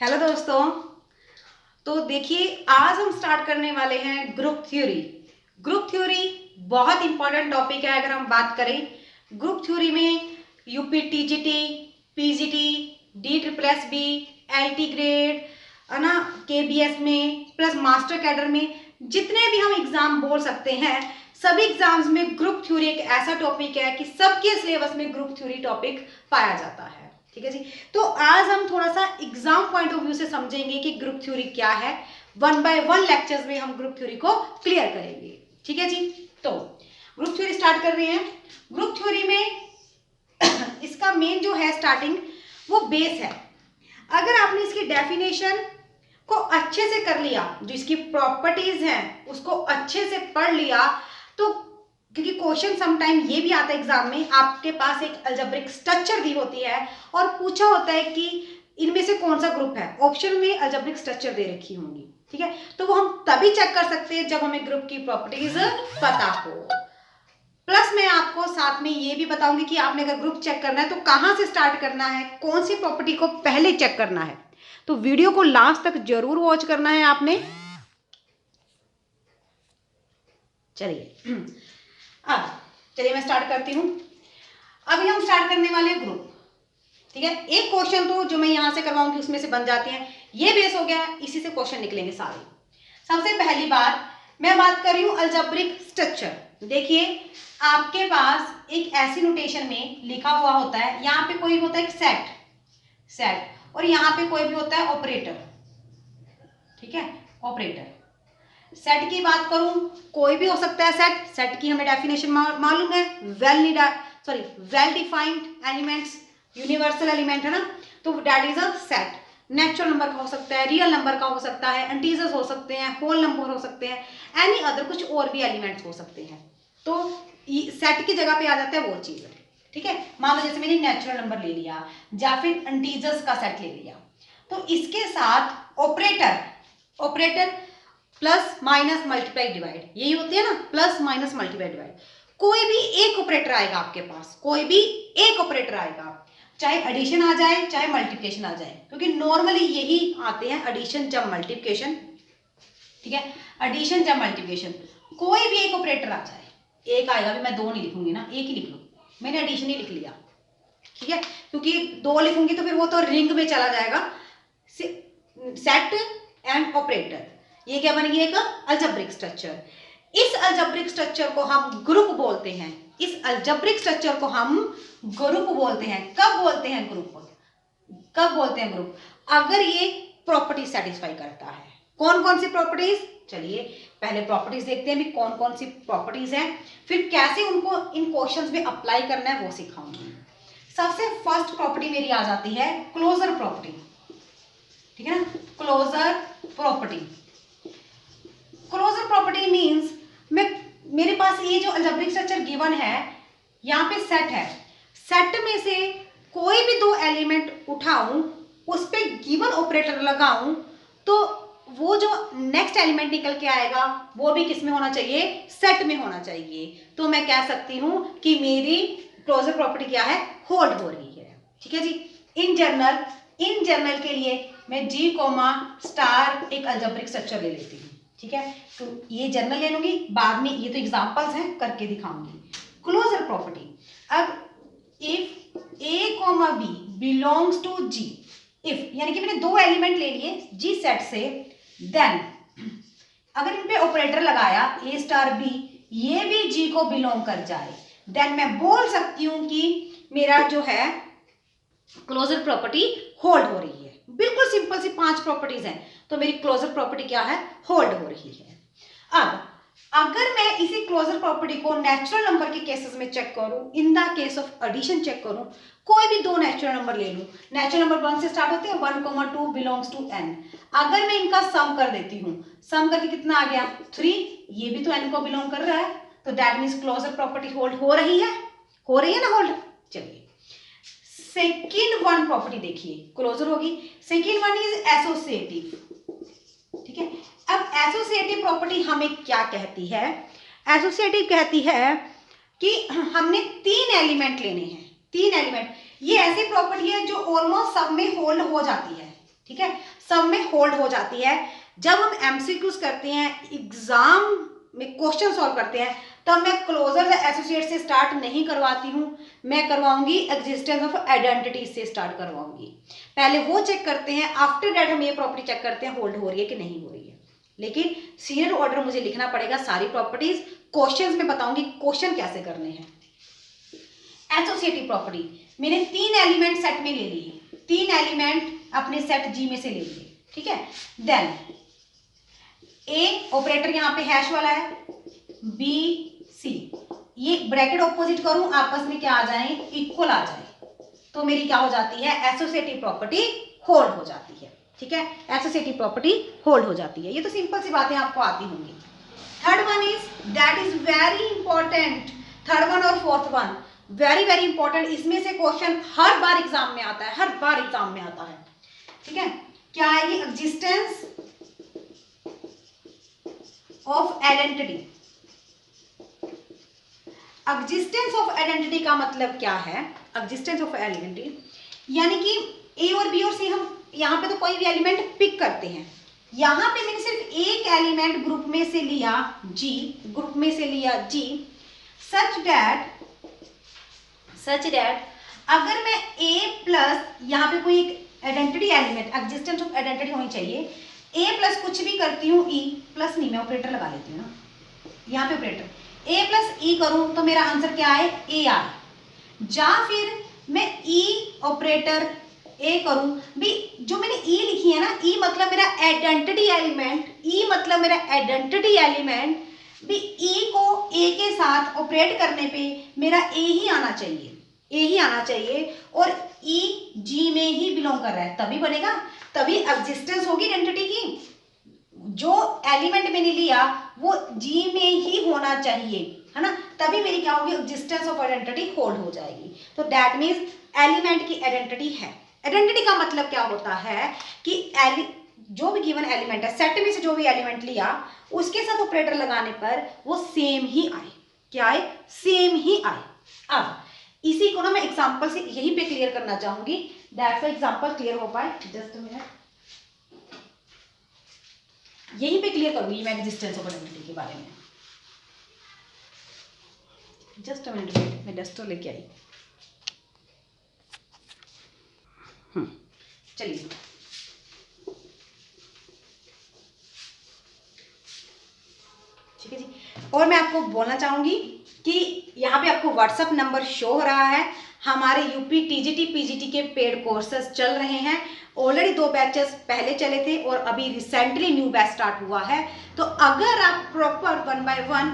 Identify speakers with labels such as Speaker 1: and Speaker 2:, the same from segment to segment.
Speaker 1: Hello दोस्तों। तो देखिए, आज हम स्टार्ट करने वाले हैं ग्रुप थ्योरी। ग्रुप थ्योरी बहुत इंपॉर्टेंट टॉपिक है। अगर हम बात करें ग्रुप थ्योरी में UP TGT, PGT, D triple S B, LT grade है ना, केबीएस में प्लस मास्टर कैडर में जितने भी हम एग्जाम बोल सकते हैं, सभी एग्जाम्स में ग्रुप थ्योरी एक ऐसा टॉपिक है कि सबके सिलेबस में ग्रुप थ्योरी टॉपिक पाया जाता है। ठीक है जी। तो आज हम थोड़ा सा एग्जाम पॉइंट ऑफ व्यू से समझेंगे कि ग्रुप थ्योरी क्या है। 1 बाय 1 लेक्चर्स में हम ग्रुप थ्योरी को क्लियर करेंगे। ठीक है जी। तो ग्रुप थ्योरी स्टार्ट कर रहे हैं। ग्रुप थ्योरी में इसका मेन जो है स्टार्टिंग वो बेस है। अगर आपने इसकी डेफिनेशन को अच्छे से कर लिया, जो इसकी प्रॉपर्टीज हैं उसको अच्छे से पढ़ लिया, तो क्योंकि क्वेश्चन समटाइम ये भी आता है एग्जाम में, आपके पास एक अलजेब्रिक स्ट्रक्चर दी होती है और पूछा होता है कि इनमें से कौन सा ग्रुप है। ऑप्शन में अलजेब्रिक स्ट्रक्चर दे रखी होंगी। ठीक है, तो वो हम तभी चेक कर सकते हैं जब हमें ग्रुप की प्रॉपर्टीज पता हो। प्लस मैं आपको साथ में ये भी बताऊंगी कि आपने अगर ग्रुप चेक करना है तो कहां से स्टार्ट करना है, कौन सी प्रॉपर्टी को पहले चेक करना है। तो वीडियो को लास्ट तक जरूर वॉच करना है आपने। चलिए अब चलिए मैं स्टार्ट करती हूं। अभी हम स्टार्ट करने वाले हैं ग्रुप। ठीक है, एक क्वेश्चन तो जो मैं यहां से करवाऊंगी उसमें से बन जाते हैं। ये बेस हो गया, इसी से क्वेश्चन निकलेंगे सारे। सबसे पहली बात मैं बात कर रही हूं अलजेब्रिक स्ट्रक्चर। देखिए, आपके पास एक ऐसी नोटेशन में लिखा हुआ होता है, यहाँ पे कोई होता है एक सेट और यहाँ पे कोई भी होता है ऑपरेटर। ठीक है, ऑपरेटर। सेट की बात करूं, कोई भी हो सकता है सेट की हमें डेफिनेशन मालूम है, well defined elements, universal element है ना, तो that is a set. Natural number का हो सकता है, रियल नंबर का हो सकता है, इंटीजर्स हो सकते हैं, होल नंबर हो सकते हैं, एनी अदर कुछ और भी एलिमेंट्स हो सकते हैं। तो सेट की जगह पे आ जाता है वो चीज। ठीक है, मान लो जैसे मैंने नेचुरल नंबर ले लिया या फिर इंटीजर्स का सेट ले लिया, तो इसके साथ operator plus minus multiply divide, यही होती है ना, प्लस माइनस मल्टीप्लाई डिवाइड। कोई भी एक ऑपरेटर आएगा आपके पास, कोई भी एक ऑपरेटर आएगा, चाहे एडिशन आ जाए चाहे मल्टीप्लिकेशन आ जाए, क्योंकि नॉर्मली यही आते हैं, एडिशन जब मल्टीप्लिकेशन। ठीक है, एडिशन जब मल्टीप्लिकेशन, कोई भी एक ऑपरेटर आ जाए, एक आएगा भी, मैं दो नहीं लिखूंगी ना, एक ही लिख लूँ, मैंने एडिशन ही लिख लिया। ठीक है, क्योंकि दो लिखूंगी तो फिर वो तो रिंग में चला जाएगा। सेट एंड ऑपरेटर, ये क्या बन गया, एक अलजेब्रिक स्ट्रक्चर। इस अलजेब्रिक स्ट्रक्चर को हम ग्रुप बोलते हैं। इस अलजेब्रिक स्ट्रक्चर को हम ग्रुप बोलते हैं। कब बोलते हैं ग्रुप? कब बोलते हैं ग्रुप? अगर ये प्रॉपर्टी सेटिस्फाई करता है। कौन कौन सी प्रॉपर्टीज? चलिए पहले प्रॉपर्टीज देखते हैं भी कौन कौन सी प्रॉपर्टीज हैं, फिर कैसे उनको इन क्वेश्चंस में अप्लाई करना है वो सिखाऊंगी। सबसे फर्स्ट प्रॉपर्टी मेरी आ जाती है क्लोजर प्रॉपर्टी। ठीक है ना, closure property. Closure property means मेरे पास ये जो अलजेब्रिक स्ट्रक्चर गिवन है, यहाँ पे सेट है, सेट में से कोई भी दो एलिमेंट उठाऊं, उस पे गिवन ऑपरेटर लगाऊं, तो वो जो नेक्स्ट एलिमेंट निकल के आएगा वो भी किस में होना चाहिए? सेट में होना चाहिए। तो मैं कह सकती हूं कि मेरी क्लोजर प्रॉपर्टी क्या है? होल्ड हो रही है। ठीक है जी। इन जनरल के लिए मैं जी कोमा स्टार एक अलजेब्रिक स्ट्रक्चर ले लेती हूँ। ठीक है, तो ये जनरल ले लूंगी, बाद में ये तो एग्जांपल्स हैं, करके दिखाऊंगी। क्लोजर प्रॉपर्टी, अब if A comma B belongs to G, if यानी कि मैंने दो एलिमेंट ले लिए जी सेट से, देन अगर इन पे ऑपरेटर लगाया ए स्टार बी, ये भी जी को बिलोंग कर जाए, देन मैं बोल सकती हूं कि मेरा जो है क्लोजर प्रॉपर्टी होल्ड हो रही है। बिल्कुल सिंपल सी 5 प्रॉपर्टीज हैं, तो मेरी क्लोजर प्रॉपर्टी क्या है? होल्ड हो रही है। अब अगर मैं इसी क्लोजर प्रॉपर्टी को नेचुरल नंबर के केसेस में चेक करूं, in the case of addition check करूं, कोई भी दो नेचुरल नंबर ले लूं, नेचुरल नंबर 1 से स्टार्ट होते हैं, 1, 2 बिलोंग्स टू n। अगर मैं इनका सम कर देती हूं, सम करके कितना आ गया? 3, ये भी तो n को बिलोंग कर रहा है, तो that means closure property hold हो रही है। हो रही है ना होल्ड? चलिए सेकेंड वन प्रॉपर्टी देखिए, क्लोजर होगी। Second one is associative. ठीक है, अब एसोसिएटिव प्रॉपर्टी हमें क्या कहती है? एसोसिएटिव कहती है कि हमने 3 एलिमेंट लेने हैं। 3 एलिमेंट, ये ऐसी प्रॉपर्टी है जो ऑलमोस्ट सब में होल्ड हो जाती है। ठीक है, सब में होल्ड हो जाती है। जब हम एमसीक्यूज करते हैं, एग्जाम में क्वेश्चन सॉल्व करते हैं, तब मैं क्लोजर एसोसिएट से स्टार्ट नहीं करवाती हूँ, मैं करवाऊंगी एग्जिस्टेंस ऑफ आइडेंटिटी से स्टार्ट करवाऊंगी। पहले वो चेक करते हैं, आफ्टर दैट हम ये प्रॉपर्टी चेक करते हैं होल्ड हो रही है कि नहीं हो रही है। लेकिन सीरियल ऑर्डर मुझे लिखना पड़ेगा सारी प्रॉपर्टीज, क्वेश्चंस में बताऊंगी क्वेश्चन कैसे करने हैं। एसोसिएटिव प्रॉपर्टी, मैंने 3 एलिमेंट सेट में ले लिए, 3 एलिमेंट अपने सेट जी में से ले लिए, ठीक है। देन ए ऑपरेटर यहाँ पे हैश वाला है, बी सी, ये ब्रैकेट ऑपोजिट करूं आपस में क्या आ जाए, इक्वल आ जाए, तो मेरी क्या हो जाती है, एसोसिएटिव प्रॉपर्टी होल्ड हो जाती है, ठीक है। एसोसिएटिव प्रॉपर्टी होल्ड हो जाती है। ये तो सिंपल सी बातें आपको आती होंगी। Third one is, that is very important, third one और fourth one very very important. इसमें से क्वेश्चन हर बार एग्जाम में आता है, हर बार एग्जाम में आता है, ठीक है। क्या है ये, existence of identity. Existence of identity का मतलब क्या है, एग्जिस्टेंस ऑफ आइडेंटिटी यानी कि ए और बी और सी, हम यहाँ पे तो कोई भी एलिमेंट पिक करते हैं, यहाँ पे मैंने सिर्फ एक एलिमेंट ग्रुप में से लिया जी, ग्रुप में से लिया जी, सच दैट अगर मैं ए प्लस, यहाँ पे कोई एक identity element, existence of identity होनी चाहिए, ए प्लस कुछ भी करती हूँ, ई प्लस नहीं, मैं ऑपरेटर लगा लेती हूँ ना, यहाँ पे ऑपरेटर ए प्लस ई करूँ तो मेरा आंसर क्या है, ए आर। या फिर मैं ई ऑपरेटर ए करूं भी, जो मैंने ई लिखी है ना, ई मतलब मेरा आइडेंटिटी एलिमेंट, ई मतलब मेरा आइडेंटिटी एलिमेंट भी, ई को ए के साथ ऑपरेट करने पे मेरा ए ही आना चाहिए, ए ही आना चाहिए, और ई जी में ही बिलोंग कर रहा है, तभी बनेगा, तभी एग्जिस्टेंस होगी आइडेंटिटी की। जो एलिमेंट मैंने लिया वो जी में ही होना चाहिए, है ना, तभी मेरी क्या होगी, एग्जिस्टेंस ऑफ आइडेंटिटी होल्ड हो जाएगी। तो दैट मीन्स एलिमेंट की आइडेंटिटी है। आइडेंटिटी का मतलब क्या होता है कि जो भी गिवन एलिमेंट है, सेट में से जो भी एलिमेंट लिया उसके साथ ऑपरेटर लगाने पर वो सेम ही आए, क्या आए, सेम ही आए। अब इसी को ना मैं एग्जांपल से यहीं पे क्लियर करना चाहूंगी, दैट्स एग्जांपल क्लियर हो पाए, जस्ट अ मिनट, यहीं पे क्लियर करूंगी मैं एग्जिस्टेंस ऑफ आइडेंटिटी के बारे में। जस्ट अ मिनट वेट, मैं डस्टर लेके आई। चलिए, ठीक है जी। और मैं आपको बोलना चाहूंगी कि यहाँ पे आपको व्हाट्सएप नंबर शो हो रहा है, हमारे यूपी टीजीटी पीजीटी के पेड कोर्सेज चल रहे हैं। ऑलरेडी 2 बैचेस पहले चले थे और अभी रिसेंटली न्यू बैच स्टार्ट हुआ है। तो अगर आप प्रॉपर 1 by 1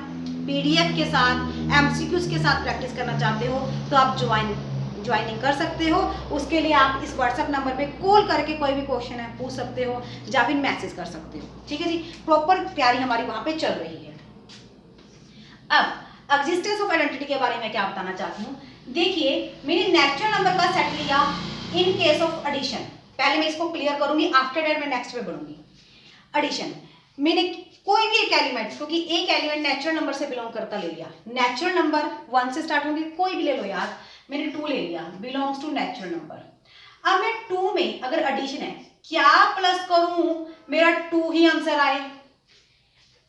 Speaker 1: पीडीएफ के साथ, एमसीक्यूज के साथ प्रैक्टिस करना चाहते हो तो आप ज्वाइनिंग कर सकते हो। उसके लिए आप इस व्हाट्सएप नंबर पे कॉल करके कोई भी क्वेश्चन है पूछ सकते हो, या फिर मैसेज कर सकते हो, ठीक है जी। प्रॉपर तैयारी हमारी वहां पे चल रही है। अब एग्जिस्टेंस ऑफ आइडेंटिटी के बारे में क्या बताना चाहती हूँ, देखिए मैंने नेचुरल नंबर का सेट लिया इन केस ऑफ एडिशन, पहले मैं इसको क्लियर करूंगी, आफ्टर दैट मैं नेक्स्ट पे बढ़ूंगी। एडिशन, मैंने कोई भी एक एलिमेंट, क्योंकि एक एलिमेंट नेचुरल नंबर से बिलोंग करता ले लिया, नेचुरल नंबर 1 से स्टार्ट होंगे, कोई भी ले लो यार, मैंने 2 ले लिया, बिलोंग्स टू नेचुरल नंबर। अब मैं 2 में अगर एडिशन है, क्या प्लस करूं मेरा 2 ही आंसर आए,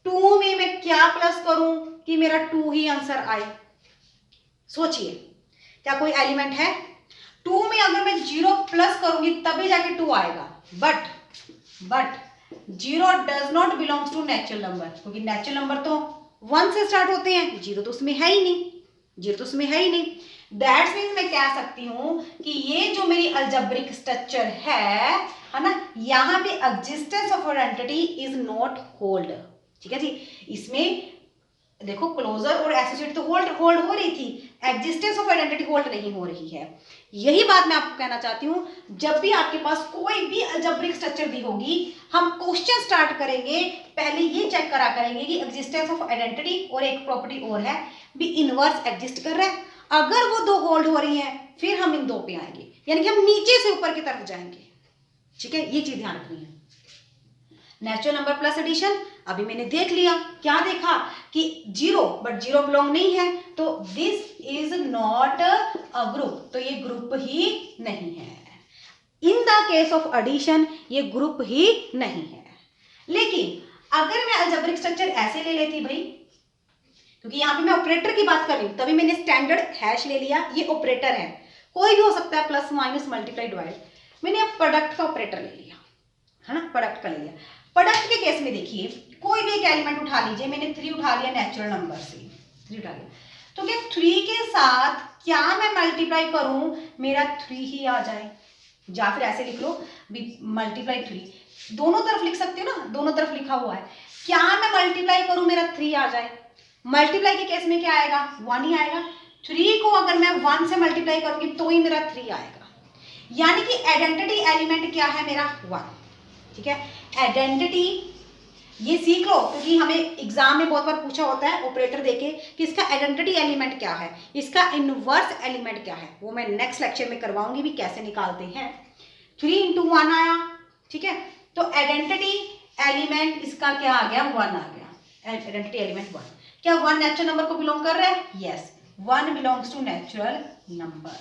Speaker 1: 2 में मैं क्या प्लस करूं कि मेरा 2 ही आंसर आए। सोचिए, क्या कोई एलिमेंट है 2 में अगर मैं 0 प्लस करूंगी तभी जाके 2 आएगा, but 0 does not belongs to natural number, क्योंकि नेचुरल नंबर तो 1 से स्टार्ट होते हैं, 0 तो उसमें है ही नहीं, 0 तो उसमें है ही नहीं। दैट्स मीन्स मैं कह सकती हूं कि ये जो मेरी अलजेब्रिक स्ट्रक्चर है ना, यहाँ पे existence of identity is not hold, ठीक है जी। इसमें देखो क्लोजर और एसोसिएट तो होल्ड हो रही थी, एग्जिस्टेंस ऑफ आइडेंटिटी होल्ड नहीं हो रही है। यही बात मैं आपको कहना चाहती हूँ, जब भी आपके पास कोई भी अलजेब्रिक स्ट्रक्चर दी होगी, हम क्वेश्चन स्टार्ट करेंगे, पहले ये चेक करा करेंगे कि एग्जिस्टेंस ऑफ आइडेंटिटी और एक प्रॉपर्टी और है भी इनवर्स एग्जिस्ट कर रहा है, अगर वो 2 होल्ड हो रही है फिर हम इन 2 पे आएंगे, यानी कि हम नीचे से ऊपर की तरफ जाएंगे, ठीक है, ये चीज ध्यान रखनी है। नेचुरल नंबर प्लस एडिशन, अभी मैंने देख लिया, क्या देखा कि 0, बट 0 बिलोंग नहीं है, तो this is not a group, तो ये ग्रुप ही नहीं है। In the case of addition ये ग्रुप ही नहीं है। लेकिन अगर मैं अलजेब्रिक स्ट्रक्चर ऐसे ले लेती भाई, क्योंकि यहाँ पे मैं ऑपरेटर की बात कर रही हूँ, तभी मैंने स्टैंडर्ड हैश ले लिया, ये ऑपरेटर है, कोई भी हो सकता है, प्लस माइनस मल्टीप्लाई डिवाइड। मैंने अब प्रोडक्ट का ऑपरेटर ले लिया, है ना, प्रोडक्ट का ले लिया। प्रोडक्ट के केस में देखिए, कोई भी एक एलिमेंट उठा लीजिए, मैंने 3 उठा लिया नेचुरल नंबर से, 3 उठा लिया, तो क्या 3 के साथ क्या मैं मल्टीप्लाई करूं मेरा 3 ही आ जाए, या फिर ऐसे लिख लो मल्टीप्लाई 3, दोनों तरफ लिख सकते हो ना, दोनों तरफ लिखा हुआ है, क्या मैं मल्टीप्लाई करूं मेरा 3 आ जाए। मल्टीप्लाई के केस में क्या आएगा, 1 ही आएगा। 3 को अगर मैं 1 से मल्टीप्लाई करूंगी तो ही मेरा 3 आएगा, यानी कि आइडेंटिटी एलिमेंट क्या है मेरा 1। ठीक है, आइडेंटिटी ये सीख लो, क्योंकि हमें एग्जाम में बहुत बार पूछा होता है ऑपरेटर देके कि इसका आइडेंटिटी एलिमेंट क्या है, इसका इनवर्स एलिमेंट क्या है, वो मैं नेक्स्ट लेक्चर में करवाऊंगी भी कैसे निकालते हैं। 3 × 1 आया, ठीक है, तो आइडेंटिटी एलिमेंट इसका क्या आ गया, 1 आ गया, आइडेंटिटी एलिमेंट 1। क्या 1 नेचुरल नंबर को बिलोंग कर रहा है, yes, 1 belongs to natural number,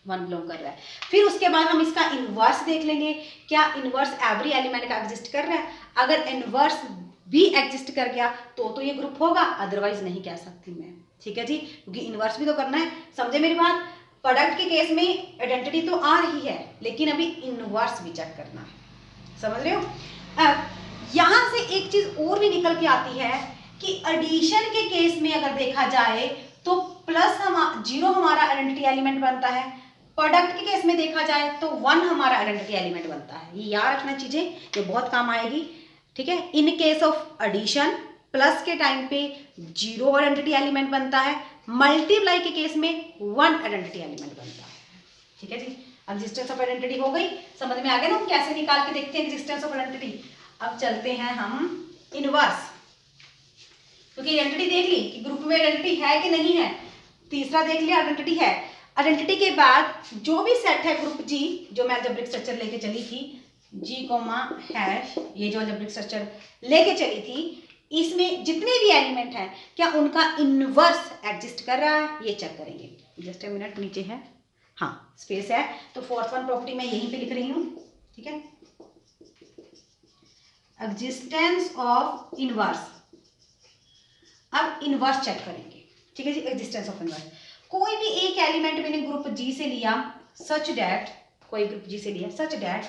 Speaker 1: 1 belong कर रहा है। फिर उसके बाद हम इसका इनवर्स देख लेंगे, क्या इनवर्स एवरी एलिमेंट का एग्जिस्ट कर रहा है, अगर इनवर्स भी एग्जिस्ट कर गया तो ये ग्रुप होगा, अदरवाइज नहीं कह सकती मैं। ठीक है जी, क्योंकि इनवर्स भी तो करना है, समझे मेरी बात। प्रोडक्ट के केस में आइडेंटिटी तो आ रही है, लेकिन अभी इनवर्स भी चेक करना है, समझ रहे हो। अब यहां से एक चीज और भी निकल के आती है कि एडिशन के केस में अगर देखा जाए तो प्लस 0 हमारा आइडेंटिटी एलिमेंट बनता है, प्रोडक्ट के केस में देखा जाए तो 1 हमारा आइडेंटिटी एलिमेंट बनता है। ये याद रखना चीजें, ये बहुत काम आएगी। ठीक है, in case of addition plus के टाइम पे 0 आइडेंटिटी एलिमेंट बनता है, मल्टीप्लाई के केस में 1 आइडेंटिटी एलिमेंट बनता है। ठीक है जी, एग्जिस्टेंस ऑफ आइडेंटिटी हो गई, समझ में आ गया ना हम कैसे निकाल के देखते हैं एग्जिस्टेंस ऑफ आइडेंटिटी। अब चलते हैं हम इनवर्स, क्योंकि आइडेंटिटी देख ली कि ग्रुप में आइडेंटिटी है कि नहीं है, तीसरा देख लिया आइडेंटिटी है। आइडेंटिटी के बाद जो भी सेट है ग्रुप जी, जो मैं अलजेब्रिक स्ट्रक्चर लेके चली थी, जी कोमा हैश, ये जो अलजेब्रिक स्ट्रक्चर लेके चली थी, इसमें जितने भी एलिमेंट हैं क्या उनका इनवर्स एग्जिस्ट कर रहा है, ये चेक करेंगे। जस्ट ए मिनट, नीचे है, हाँ स्पेस है, तो 4th 1 प्रॉपर्टी मैं यहीं पे लिख रही हूँ। ठीक है, एग्जिस्टेंस ऑफ इनवर्स, अब इनवर्स चेक करेंगे। ठीक है जी, एग्जिस्टेंस ऑफ इनवर्स, कोई भी एक एलिमेंट मैंने ग्रुप जी से लिया, सच डैट, कोई ग्रुप जी से लिया सच डैट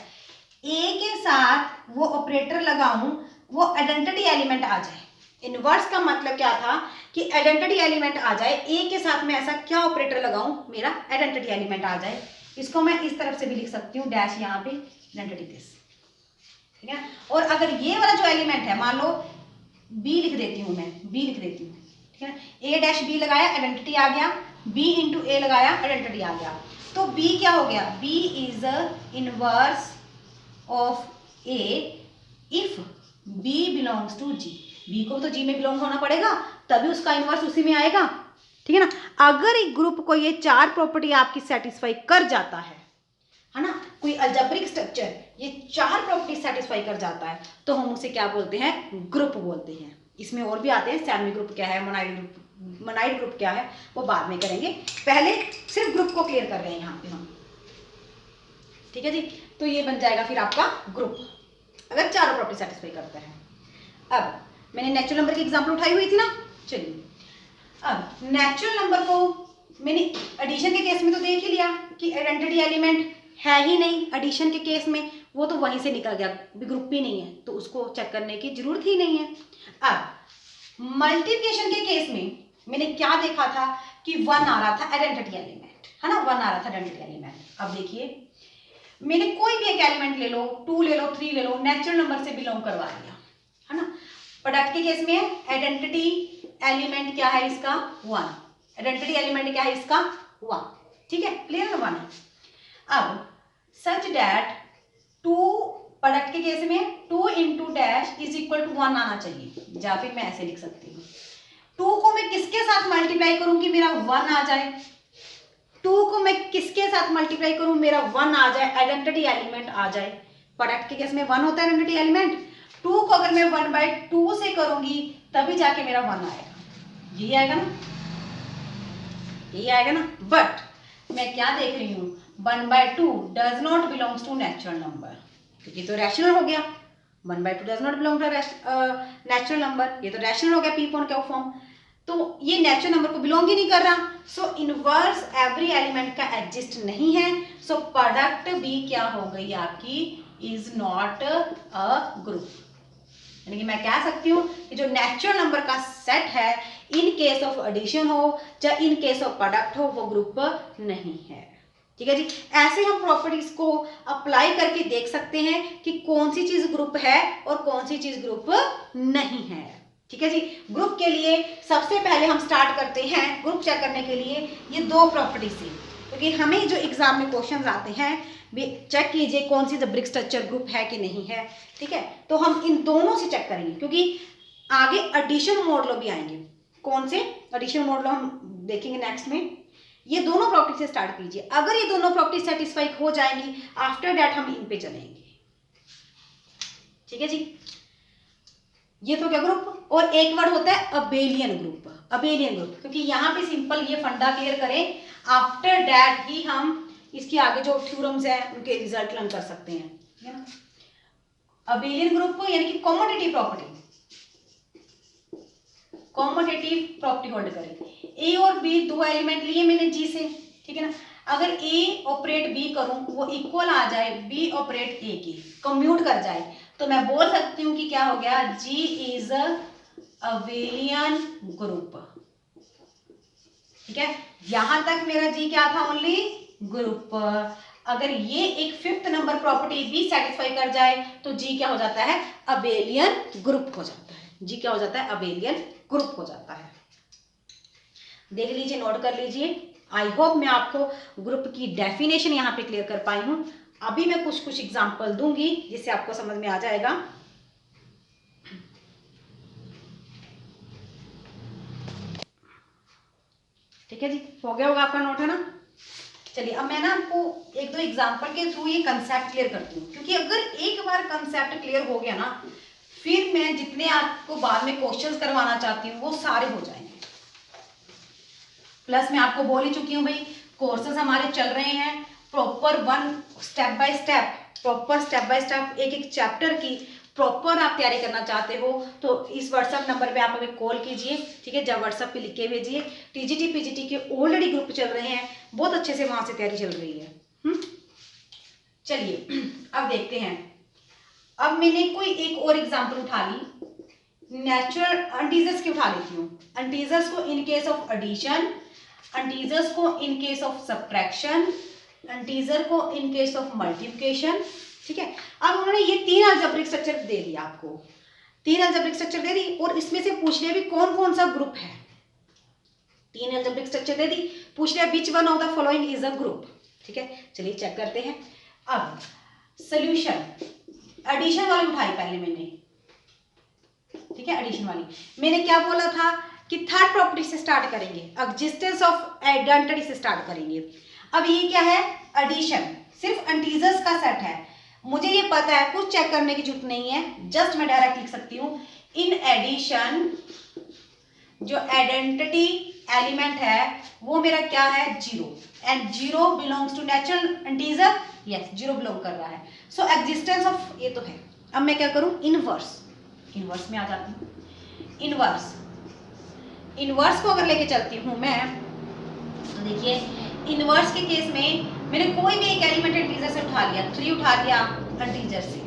Speaker 1: ए के साथ वो ऑपरेटर लगाऊं वो आइडेंटिटी एलिमेंट आ जाए। इनवर्स का मतलब क्या था कि आइडेंटिटी एलिमेंट आ जाए, ए के साथ मैं ऐसा क्या ऑपरेटर लगाऊं मेरा आइडेंटिटी एलिमेंट आ जाए। इसको मैं इस तरफ से भी लिख सकती हूँ, डैश यहाँ पे आइडेंटिटी दिस। ठीक है, और अगर ये वाला जो एलिमेंट है, मान लो बी लिख देती हूँ मैं, बी लिख देती हूँ, ठीक है, ए डैश बी लगाया आइडेंटिटी आ गया, बी इंटू ए लगाया आइडेंटिटी आ गया, तो बी क्या हो गया, B is inverse of A if B belongs to G. B को तो जी में बिलोंग होना पड़ेगा, तभी उसका इनवर्स उसी में आएगा। ठीक है ना, अगर एक ग्रुप को ये 4 प्रॉपर्टी आपकी सेटिस्फाई कर जाता है ना, कोई अलजेब्रिक स्ट्रक्चर ये 4 प्रॉपर्टी सेटिस्फाई कर जाता है, तो हम उसे क्या बोलते हैं, ग्रुप बोलते हैं। इसमें और भी आते हैं, सेमी ग्रुप क्या है, मोनाइड ग्रुप क्या है, वो बाद में करेंगे, पहले सिर्फ ग्रुप को क्लियर कर रहे हैं यहाँ पे हम। ठीक है जी, तो ये बन जाएगा फिर आपका ग्रुप, अगर 4 प्रॉपर्टी सेटिस्फाई करता है। अब मैंने नेचुरल नंबर की एग्जांपल उठाई हुई थी ना, चलिए अब नेचुरल नंबर को मैंने एडिशन के केस में तो देख ही लिया कि आइडेंटिटी एलिमेंट है ही नहीं, एडिशन के केस में वो तो वहीं से निकल गया, ग्रुप ही नहीं है, तो उसको चेक करने की जरूरत ही नहीं है। अब मल्टीप्लिकेशन के केस में मैंने क्या देखा था कि 1 आ रहा था आइडेंटिटी एलिमेंट, है ना, 1 आ रहा था आइडेंटिटी एलिमेंट। अब देखिए मैंने कोई भी एक एलिमेंट ले लो, 2 ले लो, 3 ले लो, नेचुरल नंबर से बिलोंग करवा लिया, है ना। प्रोडक्ट के केस में आइडेंटिटी एलिमेंट क्या है इसका, 1, आइडेंटिटी एलिमेंट क्या है इसका 1। ठीक है, क्लियर है, 1 है। अब सच डैट 2, प्रोडक्ट के केस में 2 into dash is equal to 1 आना चाहिए, या फिर मैं ऐसे लिख सकती हूँ, 2 को मैं किसके साथ मल्टीप्लाई करूं कि मेरा 1 आ जाए, 2 को मैं किसके साथ मल्टीप्लाई करूं मेरा 1 आ जाए, आइडेंटिटी एलिमेंट आ जाए। प्रोडक्ट के केस में 1 होता है आइडेंटिटी एलिमेंट, 2 को अगर मैं 1/2 से करूंगी तभी जाके मेरा 1 आएगा, यही आएगा ना, यही आएगा ना। बट मैं क्या देख रही हूँ, 1/2 does not belongs to natural number, क्योंकि तो रैशनल हो गया। 1/2 does not belong to natural number, ये तो रैशनल हो गया पी अपॉन क्यू फॉर्म, तो ये नेचुरल नंबर को बिलोंग ही नहीं कर रहा। सो इनवर्स एवरी एलिमेंट का एग्जिस्ट नहीं है। सो प्रोडक्ट भी क्या हो गई आपकी, इज नॉट अ ग्रुप। यानी कि मैं कह सकती हूँ कि जो नेचुरल नंबर का सेट है, इन केस ऑफ एडिशन हो या इन केस ऑफ प्रोडक्ट हो, वो ग्रुप नहीं है। ठीक है जी, ऐसे हम प्रॉपर्टीज को अप्लाई करके देख सकते हैं कि कौन सी चीज ग्रुप है और कौन सी चीज ग्रुप नहीं है। ठीक है जी, ग्रुप के लिए सबसे पहले हम स्टार्ट करते हैं ग्रुप चेक करने के लिए ये दो प्रॉपर्टी से, क्योंकि हमें जो एग्जाम में क्वेश्चन आते हैं चेक कीजिए कौन सी ब्रिक स्ट्रक्चर ग्रुप है कि नहीं है। ठीक है, तो हम इन दोनों से चेक करेंगे, क्योंकि आगे एडिशन मॉडलो भी आएंगे। कौन से एडिशन मॉडलो हम देखेंगे नेक्स्ट में। ये दोनों प्रॉपर्टी से स्टार्ट कीजिए, अगर ये दोनों प्रॉपर्टी सेटिस्फाई हो जाएंगी, आफ्टर दैट हम इन पे चलेंगे। ठीक है जी, ये तो क्या ग्रुप, और एक वर्ड होता है अबेलियन ग्रुप। अबेलियन ग्रुप, क्योंकि यहाँ पे सिंपल ये फंडा क्लियर करें, आफ्टर दैट ही हम इसके आगे जो थ्योरम्स है उनके रिजल्ट लर्न कर सकते हैं। ठीक है ना, अबेलियन ग्रुप यानी कि कॉमोडेटिव प्रॉपर्टी, कॉमोडेटिव प्रॉपर्टी होल्ड करें। ए और बी दो एलिमेंट लिए मैंने जी से, ठीक है ना, अगर ए ऑपरेट बी करूं वो इक्वल आ जाए बी ऑपरेट ए की, कम्यूट कर जाए, तो मैं बोल सकती हूँ कि क्या हो गया, जी इज अबेलियन ग्रुप। ठीक है, यहां तक मेरा जी क्या था, ओनली ग्रुप। अगर ये एक फिफ्थ नंबर प्रॉपर्टी भी सेटिस्फाई कर जाए तो जी क्या हो जाता है, अबेलियन ग्रुप हो जाता है। जी क्या हो जाता है, अबेलियन ग्रुप हो जाता है। देख लीजिए, नोट कर लीजिए। आई होप मैं आपको ग्रुप की डेफिनेशन यहाँ पे क्लियर कर पाई हूँ। अभी मैं कुछ कुछ एग्जांपल दूंगी जिससे आपको समझ में आ जाएगा। ठीक है जी, हो गया होगा आपका नोट, है ना। चलिए अब मैं ना आपको एक दो एग्जांपल के थ्रू ये कंसेप्ट क्लियर करती हूँ, क्योंकि अगर एक बार कंसेप्ट क्लियर हो गया ना, फिर मैं जितने आपको बाद में क्वेश्चंस करवाना चाहती हूँ वो सारे हो जाएंगे। प्लस मैं आपको बोल ही चुकी हूँ भाई, कोर्सेज हमारे चल रहे हैं प्रॉपर स्टेप बाय स्टेप एक एक चैप्टर की प्रॉपर आप तैयारी करना चाहते हो तो इस व्हाट्सएप नंबर पे आप हमें कॉल कीजिए। ठीक है, जब व्हाट्सएप पे लिख के भेजिए। टीजीटी पीजीटी के ऑलरेडी ग्रुप चल रहे हैं, बहुत अच्छे से वहां से तैयारी चल रही है। चलिए अब देखते हैं। अब मैंने कोई एक और एग्जाम्पल उठा ली, नेचुरल अनटीजर्स की उठा लेती हूँ। अनटीजर्स को इन केस ऑफ एडिशन, अनटीजर्स को इन केस ऑफ सब्ट्रैक्शन, अनटीजर को इन केस ऑफ मल्टीप्लिकेशन। ठीक है, अब उन्होंने ये तीन अलजेब्रिक स्ट्रक्चर दे दिया आपको, तीन अलजेब्रिक स्ट्रक्चर दे दी और इसमें से पूछ लिया भी कौन कौन सा ग्रुप है। तीन अलजेब्रिक स्ट्रक्चर दे दी, पूछ लिया which one of the following is a group. ठीक है, चलिए चेक करते हैं। अब सोल्यूशन, एडिशन वाली उठाई पहले मैंने। ठीक है, एडिशन वाली मैंने क्या बोला था कि थर्ड प्रॉपर्टी से स्टार्ट करेंगे, एग्जिस्टेंस ऑफ आइडेंटिटी से स्टार्ट करेंगे। अब ये क्या है, एडिशन, सिर्फ एंटीजर्स का सेट है। मुझे ये पता है, कुछ चेक करने की जरूरत नहीं है, जस्ट मैं डायरेक्ट लिख सकती हूँ इन एडिशन जो आइडेंटिटी एलिमेंट है वो मेरा क्या है, zero, and zero belongs to natural integer. Yes, zero बिलोंग कर रहा है। सो एग्जिस्टेंस ऑफ ये तो है। अब मैं क्या करूं, इनवर्स, इनवर्स में आ जाती हूँ। इनवर्स, इनवर्स को अगर लेके चलती हूँ मैं, तो देखिए इनवर्स के केस में मैंने कोई भी एक एलिमेंट एंटीजर से उठा लिया, 3 उठा लिया एंटीजर से।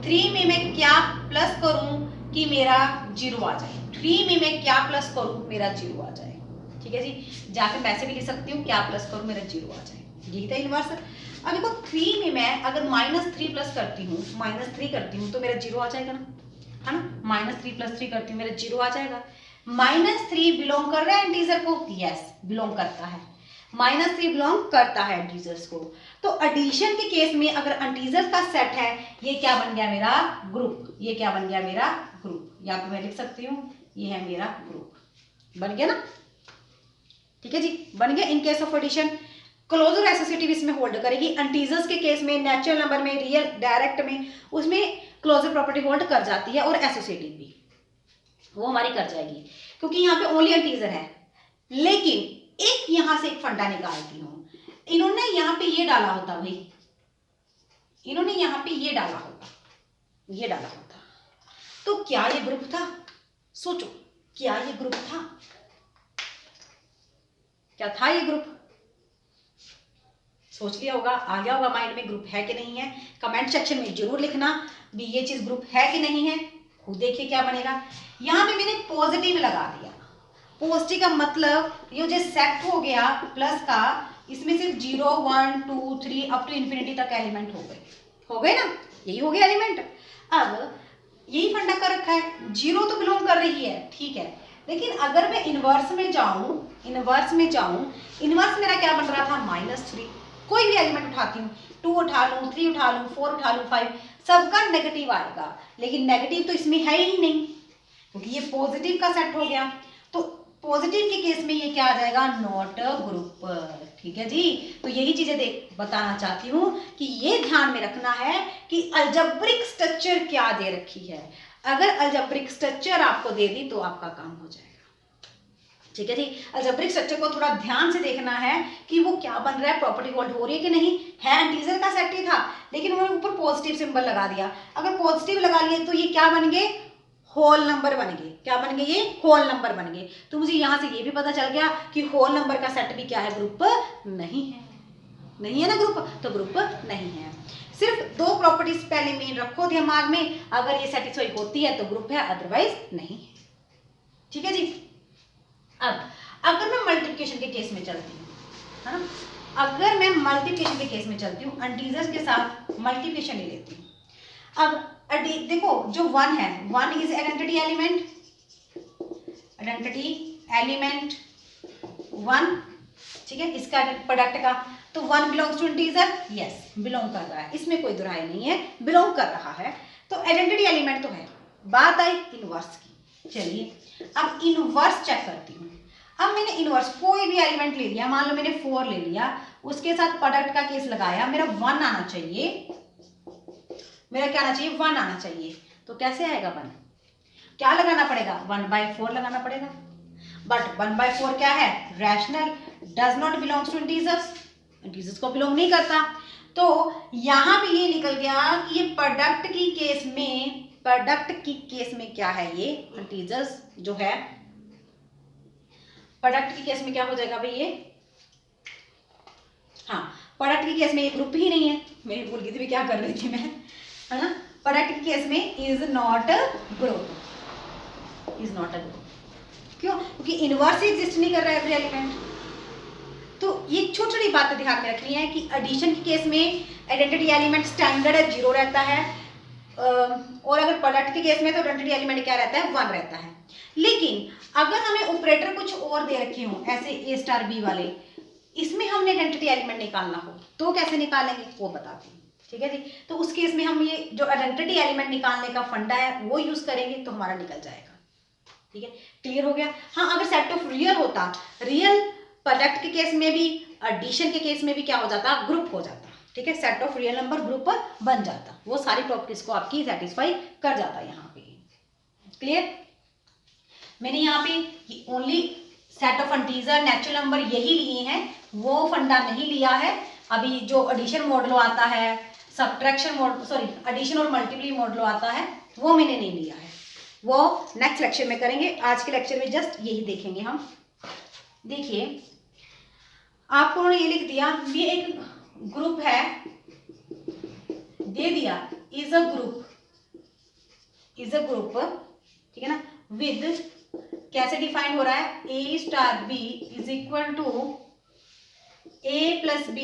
Speaker 1: 3 में मैं क्या प्लस करूं कि मेरा जीरो आ जाए, 3 में मैं क्या प्लस करूं मेरा जीरो आ जाए। ठीक है जी, जाके मैं ऐसे भी लिख सकती हूँ क्या प्लस करूं मेरा जीरो आ जाए, यही था इनवर्स। अब देखो 3 में मैं अगर -3 प्लस करती हूँ, -3 करती हूँ तो मेरा जीरो आ जाएगा ना, है ना। -3 + 3 करती हूँ, मेरा जीरो आ जाएगा। -3 बिलोंग कर रहा है एंटीजर को, यस बिलोंग करता है, -3 बिलोंग करता है एंटीजर्स को। तो एडिशन के केस में अगर एंटीजर्स का सेट है, ये क्या बन गया मेरा ग्रुप, ये क्या बन गया मेरा ग्रुप, या तो मैं लिख सकती हूँ ये है मेरा ग्रुप, बन गया ना। ठीक है जी, बन गया। In case of addition closure associative इसमें होल्ड करेगी, एंटीजर्स के केस में नेचुरल नंबर में, रियल डायरेक्ट में, उसमें क्लोजर प्रॉपर्टी होल्ड कर जाती है, और एसोसिएटिव भी वो हमारी कर जाएगी, क्योंकि यहाँ पे ओनली एंटीजर है। लेकिन एक यहां से एक फंडा निकालती हूँ, इन्होंने यहाँ पे ये डाला होता भाई, इन्होंने यहाँ पे ये डाला होता, ये डाला होता, तो क्या ये ग्रुप था? सोचो, क्या ये ग्रुप था? क्या था ये ग्रुप? सोच लिया होगा, आ गया होगा माइंड में ग्रुप है कि नहीं है। कमेंट सेक्शन में जरूर लिखना भी ये चीज ग्रुप है कि नहीं है। खुद देखिए क्या बनेगा। यहाँ पे मैंने पॉजिटिव लगा दिया। पॉजिटिव का मतलब ये जो सेट हो गया प्लस का, इसमें सिर्फ 0 1 2 3 अप टू इन्फिनिटी तक एलिमेंट हो गए ना, यही हो गया एलिमेंट। अब यही फंडा कर रखा है, 0 तो बिलोंग कर रही है, ठीक है, लेकिन अगर मैं इनवर्स में जाऊं, इनवर्स मेरा क्या बन रहा था? -3। कोई भी एलिमेंट उठाती हूँ, 2 उठा लूँ, 3 उठा लूँ, 4 उठा लूँ, 5, सबका नेगेटिव आएगा, लेकिन नेगेटिव तो इसमें है ही नहीं क्योंकि ये पॉजिटिव का सेट हो गया। तो पॉजिटिव के केस में ये क्या आ जाएगा? Not a group. ठीक है जी। तो यही चीजें बताना चाहती हूँ कि ये ध्यान में रखना है कि अलजेब्रिक स्ट्रक्चर क्या दे रखी है। अगर अलजेब्रिक स्ट्रक्चर आपको दे दी तो आपका काम हो जाएगा। ठीक है जी। अलजेब्रिक स्ट्रक्चर को थोड़ा ध्यान से देखना है कि वो क्या बन रहा है, प्रॉपर्टी होल्ड हो रही है कि नहीं है। इंटीजर का सेट ही था लेकिन उन्होंने ऊपर पॉजिटिव सिंबल लगा दिया। अगर पॉजिटिव लगा लिए तो ये क्या बन गए? होल नंबर बन गए। क्या बन गए? ये होल नंबर बन गए। तो मुझे यहां से ये भी पता चल गया कि होल नंबर का सेट भी क्या है? ग्रुप नहीं है। नहीं है ना ग्रुप, तो ग्रुप नहीं है। सिर्फ 2 प्रॉपर्टीज पहले मेन रखो दिमाग में, अगर ये सेटिस्फाई होती है तो ग्रुप है, अदरवाइज नहीं है। ठीक है जी। अब अगर मैं मल्टीप्लिकेशन के केस में चलती हूँ, है ना, अगर मैं मल्टीप्लिकेशन के केस में चलती हूँ, इंटीजर्स के साथ मल्टीप्लिकेशन ले लेती हूँ। अब देखो जो 1 है, 1 is identity element, identity element 1, ठीक है, इसका प्रोडक्ट का, तो 1 belongs to integer, yes belong कर रहा है, इसमें कोई दुराई नहीं है, बिलोंग कर रहा है, तो आइडेंटिटी एलिमेंट तो है। बात आई इनवर्स की। चलिए अब इनवर्स चेक करती हूँ। अब मैंने इनवर्स कोई भी एलिमेंट ले लिया, मान लो मैंने 4 ले लिया, उसके साथ प्रोडक्ट का केस लगाया, मेरा 1 आना चाहिए, मेरा क्या आना चाहिए? 1 आना चाहिए। तो कैसे आएगा 1? क्या लगाना पड़ेगा? 1/4 लगाना पड़ेगा। बट 1/4 क्या है? Rational, does not belongs to integers, integers को बिलोंग नहीं करता। तो यहां पे ये निकल गया कि ये प्रोडक्ट की केस में, प्रोडक्ट की केस में क्या है? ये इंटीजर्स जो है, प्रोडक्ट की केस में क्या हो जाएगा भाई? ये हाँ, प्रोडक्ट की केस में ये ग्रुप ही नहीं है। मैं भूल गई थी क्या कर रही थी मैं, है ना। प्रोडक्ट के केस में is not a group, is not a group. क्यों? क्योंकि इनवर्स एग्जिस्ट नहीं कर रहा है एवरी एलिमेंट। तो ये छोटी छोटी बातें ध्यान में रखनी है कि एडिशन के केस में आइडेंटिटी एलिमेंट स्टैंडर्ड है 0 रहता है, और अगर प्रोडक्ट के केस में तो आइडेंटिटी एलिमेंट क्या रहता है? 1 रहता है। लेकिन अगर हमें ऑपरेटर कुछ और दे रखे हों, ऐसे A*B वाले, इसमें हमने आइडेंटिटी एलिमेंट निकालना हो तो कैसे निकालेंगे वो बताती हूँ। ठीक है जी। तो उस केस में हम ये जो आइडेंटिटी एलिमेंट निकालने का फंडा है वो यूज करेंगे तो हमारा निकल जाएगा। ठीक है, क्लियर हो गया। हाँ, अगर सेट ऑफ रियल होता, रियल प्रोडक्ट के केस में भी, एडिशन के केस में भी क्या हो जाता? ग्रुप हो जाता। ठीक है, set of real number group बन जाता, वो सारी प्रॉपर्टीज को आपकी सेटिस्फाई कर जाता है यहाँ पे। क्लियर? मैंने यहाँ पे only set of integer natural number यही लिए हैं, वो फंडा नहीं लिया है। अभी जो एडिशन मॉडलो आता है, सब्ट्रैक्शन मॉडल, सॉरी एडिशन और मल्टीप्ली मॉडलो आता है, वो मैंने नहीं लिया है, वो नेक्स्ट लेक्चर में करेंगे। आज के लेक्चर में जस्ट यही देखेंगे हम। देखिए आपको उन्होंने ये लिख दिया, ये एक ग्रुप है, दे दिया is a group, is a group, ठीक है ना, विद कैसे डिफाइन हो रहा है? A*B is equal to A + B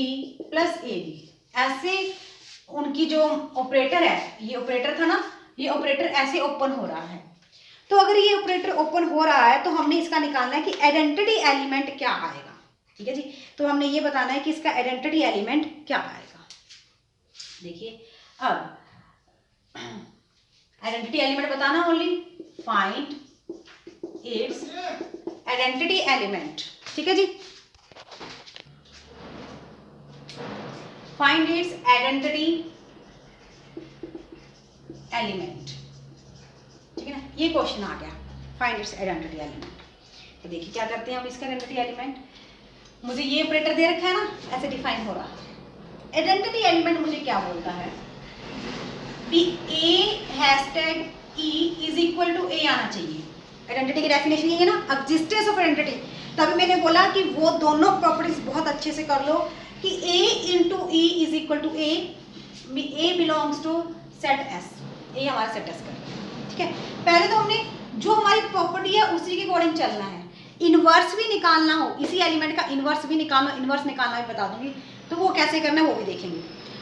Speaker 1: + AB। ऐसे उनकी जो ऑपरेटर है, ये ऑपरेटर था ना, ये ऑपरेटर ऐसे ओपन हो रहा है। तो अगर ये ऑपरेटर ओपन हो रहा है तो हमने इसका निकालना है कि आइडेंटिटी एलिमेंट क्या आएगा। ठीक है जी। तो हमने ये बताना है कि इसका आइडेंटिटी एलिमेंट क्या आएगा। देखिए अब आइडेंटिटी एलिमेंट बताना, only find its identity element. ठीक है जी, फाइंड इट्स आइडेंटिटी एलिमेंट। ठीक है ना, ये क्वेश्चन आ गया, फाइंड इट्स आइडेंटिटी एलिमेंट। तो देखिए क्या करते हैं हम इसका आइडेंटिटी एलिमेंट। मुझे ये ऑपरेटर दे रखा है ना, ऐसे डिफाइन हो रहा है। आइडेंटिटी एलिमेंट मुझे क्या बोलता है, b a hashtag e is equal to a आना चाहिए। आइडेंटिटी की डेफिनेशन ये है ना, एग्जिस्टेंस ऑफ आइडेंटिटी। तभी मैंने बोला कि वो दोनों प्रॉपर्टीज बहुत अच्छे से कर लो कि a into e is equal to a, a belongs to set S, a हमारा सेट एस कर, ठीक है। पहले तो हमने जो हमारी प्रॉपर्टी है उसी के अकॉर्डिंग चलना है। इनवर्स भी निकालना हो, इसी एलिमेंट का इनवर्स भी निकालना, इनवर्स निकालना भी बता दूंगी, तो वो कैसे करना है वो भी देखेंगे।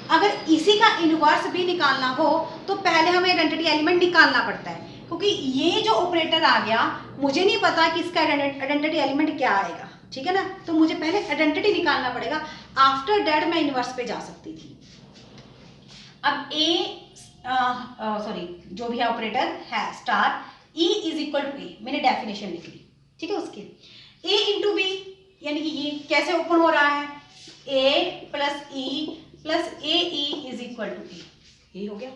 Speaker 1: अगर इसी का इनवर्स भी निकालना हो तो पहले हमें आइडेंटिटी एलिमेंट निकालना पड़ता है, क्योंकि ये जो ऑपरेटर आ गया मुझे नहीं पता कि इसका आइडेंटिटी एलिमेंट क्या आएगा, ठीक है ना। तो मुझे पहले आइडेंटिटी निकालना पड़ेगा, आफ्टर दैट मैं इनवर्स पे जा सकती थी। अब जो भी है ऑपरेटर है star e is equal to a, मैंने डेफिनेशन लिख ली, ठीक है। उसकी ए इंटू बी, यानी कि ये कैसे ओपन हो रहा है, a plus e plus A E is equal to a, ये हो गया,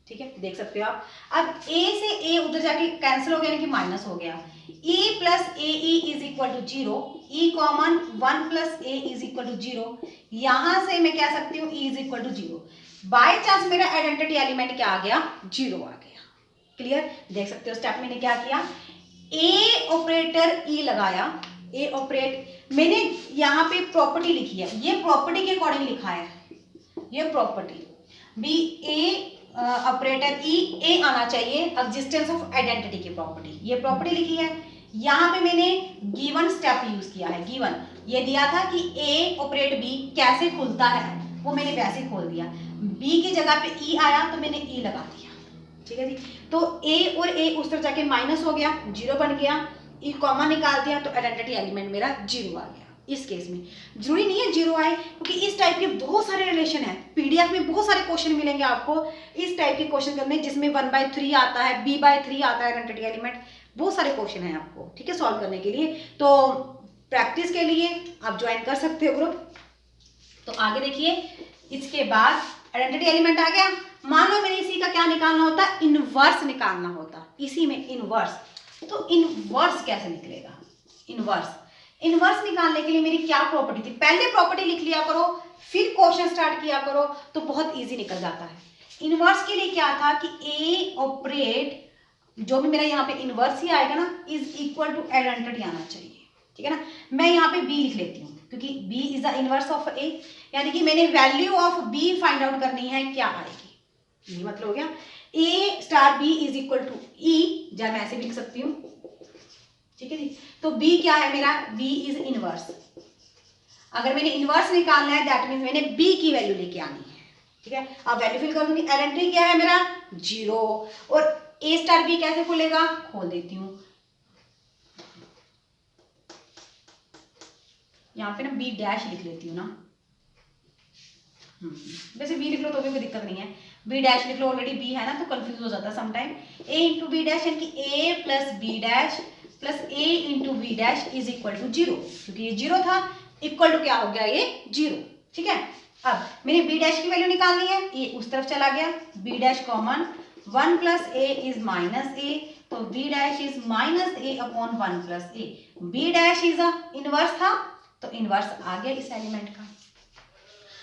Speaker 1: ठीक है, देख सकते हो आप। अब ए से ए उधर जाके कैंसिल हो गया, यानी कि माइनस हो गया। E plus A E is equal to 0, E common 1 plus A is equal to 0, यहां से मैं कह सकती हूँ E is equal to 0। By chance मेरा आइडेंटिटी एलिमेंट क्या आ गया, 0 आ गया। क्लियर, देख सकते हो स्टेप मैंने क्या किया, ए ऑपरेटर ई लगाया, ए ऑपरेट, मैंने यहाँ पे प्रॉपर्टी लिखी है, ये प्रॉपर्टी के अकॉर्डिंग लिखा है, ये प्रॉपर्टी बी ए ऑपरेटर ई, ए आना चाहिए एग्जिस्टेंस ऑफ आइडेंटिटी की प्रॉपर्टी, ये प्रॉपर्टी लिखी है। यहाँ पे मैंने गिवन स्टेप यूज किया है, गिवन ये दिया था कि ए ऑपरेट बी कैसे खुलता है, वो मैंने वैसे खोल दिया। बी की जगह पे ई आया तो मैंने ई लगा दिया, ठीक है जी। तो ए और ए उस तरह जाके माइनस हो गया, 0 बन गया, ई कॉमन निकाल दिया तो आइडेंटिटी एलिमेंट मेरा 0 आ गया। इस केस में जरूरी नहीं है 0 आए, क्योंकि इस टाइप के बहुत सारे रिलेशन है, पीडीएफ में बहुत सारे क्वेश्चन मिलेंगे आपको इस टाइप के क्वेश्चन करने, जिसमें 1/3 आता है, b/3 आता है आइडेंटिटी एलिमेंट, बहुत सारे क्वेश्चन है आपको, ठीक है, सॉल्व करने के लिए। तो प्रैक्टिस के लिए आप ज्वाइन कर सकते हो ग्रुप। तो आगे देखिए, इसके बाद आइडेंटिटी एलिमेंट आ गया। मान लो मैंने इसी का क्या निकालना होता, इनवर्स निकालना होता, इसी में इनवर्स, तो इनवर्स कैसे निकलेगा, इनवर्स निकालने के लिए मेरी क्या प्रॉपर्टी थी, पहले प्रॉपर्टी लिख लिया करो फिर क्वेश्चन स्टार्ट किया करो तो बहुत इजी निकल जाता है। इनवर्स के लिए क्या था कि ए ऑपरेट, जो भी मेरा यहाँ पे इनवर्स ही आएगा ना, इज इक्वल टू आइडेंटिटी आना चाहिए, ठीक है ना। मैं यहाँ पे बी लिख लेती हूँ क्योंकि b is the inverse of a, यानी कि मैंने value of b find out करनी है, क्या आएगी, ये मतलब हो गया a star b is equal to e, जब मैं ऐसे भी लिख सकती हूँ, ठीक है जी। तो b क्या है मेरा, b इज इनवर्स। अगर मैंने इनवर्स निकालना है दैट मीन्स मैंने b की वैल्यू लेके आनी है, ठीक है। अब वैल्यू फिल कर दूंगी, आइडेंटिटी क्या है मेरा 0, और a स्टार b कैसे खुलेगा, खोल देती हूँ यहाँ पे ना b डैश लिख लेती हूँ ना, वैसे b लिख लो तो भी कोई दिक्कत नहीं है, b डैश लिख लो, ऑलरेडी b है ना तो कंफ्यूज हो जाता है sometime. a into B dash यानी कि a plus B dash plus a into B dash is equal to 0, क्योंकि ये 0 था, इक्वल टू क्या हो गया ये 0, ठीक है। अब मेरी b डैश की वैल्यू निकालनी है, ये उस तरफ चला गया, b dash common 1 plus a is minus a, तो b dash is minus a upon 1 plus a, b dash is inverse था तो इनवर्स आ गया इस एलिमेंट का।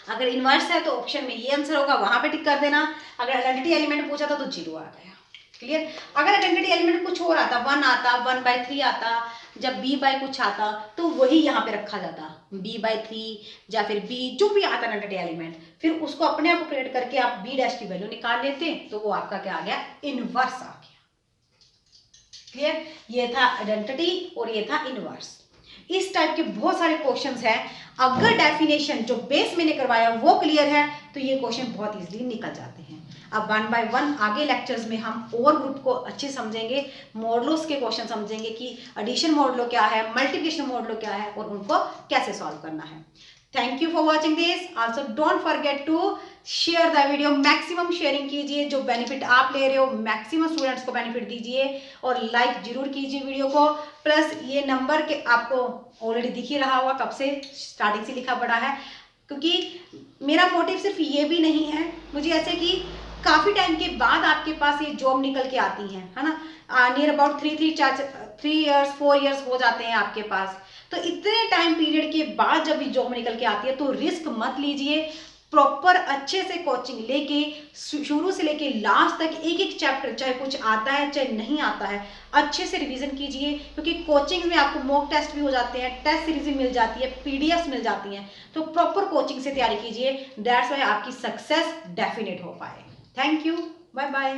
Speaker 1: अगर इनवर्स है तो ऑप्शन में ये आंसर होगा, वहां पे टिक कर देना। अगर आइडेंटिटी एलिमेंट पूछा था तो 0 आ गया, क्लियर। अगर आइडेंटिटी एलिमेंट कुछ और आता, 1 आता, 1/3 आता, जब b बाय कुछ आता तो वही यहाँ पे रखा जाता, b/3 या फिर b जो भी आता आइडेंटिटी एलिमेंट, फिर उसको अपने आप ऑपरेट करके आप b डैश की वैल्यू निकाल लेते, तो वो आपका क्या आ गया, इनवर्स आ गया, क्लियर। ये था आइडेंटिटी और ये था इनवर्स। इस टाइप के बहुत सारे क्वेश्चंस हैं, अगर डेफिनेशन जो बेस मैंने करवाया वो क्लियर है तो ये क्वेश्चन बहुत इजीली निकल जाते हैं। अब 1 बाय 1 आगे लेक्चर्स में हम और ग्रुप को अच्छे समझेंगे, मॉडलों के क्वेश्चन समझेंगे कि एडिशन मॉडलो क्या है, मल्टीप्लिकेशन मॉडलो क्या है और उनको कैसे सॉल्व करना है। Thank you for watching this, also don't forget to share the video, maximum sharing कीजिए, जो बेनिफिट आप ले रहे हो मैक्सिमम स्टूडेंट्स को बेनिफिट दीजिए, और लाइक जरूर कीजिए वीडियो को। प्लस ये नंबर के आपको ऑलरेडी दिख ही रहा होगा, कब से स्टार्टिंग से लिखा पड़ा है, क्योंकि मेरा मोटिव सिर्फ ये भी नहीं है, मुझे ऐसे कि काफ़ी टाइम के बाद आपके पास ये जॉब निकल के आती है ना, नियर अबाउट 3 इयर्स 4 इयर्स हो जाते हैं आपके पास, तो इतने टाइम पीरियड के बाद जब जॉब निकल के आती है तो रिस्क मत लीजिए, प्रॉपर अच्छे से कोचिंग लेके शुरू से लेके लास्ट तक एक एक चैप्टर, चाहे कुछ आता है चाहे नहीं आता है, अच्छे से रिवीजन कीजिए, क्योंकि कोचिंग में आपको मॉक टेस्ट भी हो जाते हैं, टेस्ट सीरीज भी मिल जाती है, पीडीएफ मिल जाती हैं, तो प्रॉपर कोचिंग से तैयारी कीजिए। दैट्स वाई आपकी सक्सेस डेफिनेट हो पाए। Thank you, bye bye.